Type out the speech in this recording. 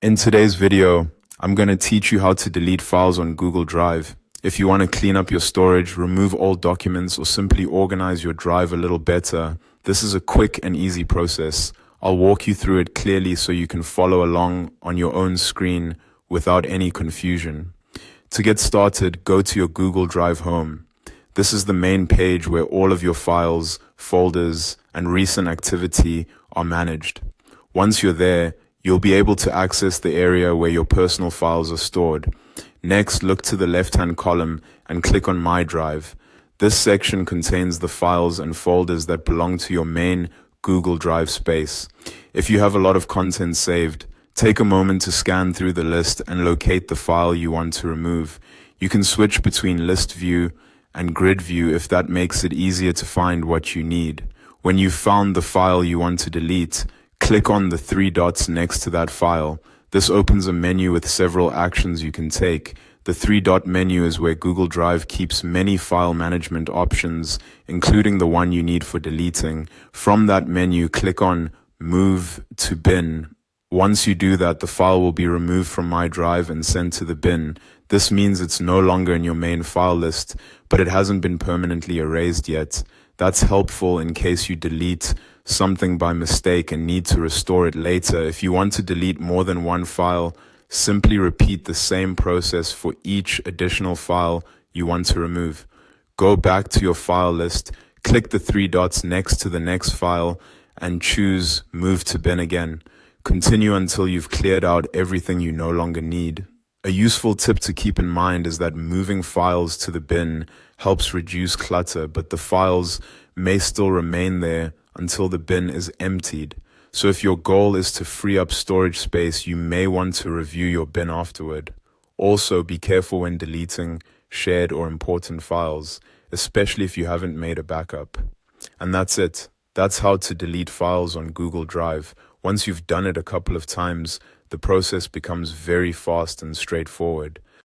In today's video, I'm going to teach you how to delete files on Google Drive. If you want to clean up your storage, remove old documents, or simply organize your drive a little better, this is a quick and easy process. I'll walk you through it clearly so you can follow along on your own screen without any confusion. To get started, go to your Google Drive home. This is the main page where all of your files, folders, and recent activity are managed. Once you're there, you'll be able to access the area where your personal files are stored. Next, look to the left-hand column and click on My Drive. This section contains the files and folders that belong to your main Google Drive space. If you have a lot of content saved, take a moment to scan through the list and locate the file you want to remove. You can switch between List View and Grid View if that makes it easier to find what you need. When you've found the file you want to delete, click on the three dots next to that file. This opens a menu with several actions you can take. The three-dot menu is where Google Drive keeps many file management options, including the one you need for deleting. From that menu, click on Move to Bin. Once you do that, the file will be removed from My Drive and sent to the bin. This means it's no longer in your main file list, but it hasn't been permanently erased yet. That's helpful in case you delete something by mistake and need to restore it later. If you want to delete more than one file, simply repeat the same process for each additional file you want to remove. Go back to your file list, click the three dots next to the next file, and choose Move to Bin again. Continue until you've cleared out everything you no longer need. A useful tip to keep in mind is that moving files to the bin helps reduce clutter, but the files may still remain there until the bin is emptied. So if your goal is to free up storage space, you may want to review your bin afterward. Also, be careful when deleting shared or important files, especially if you haven't made a backup. And that's it. That's how to delete files on Google Drive. Once you've done it a couple of times, the process becomes very fast and straightforward.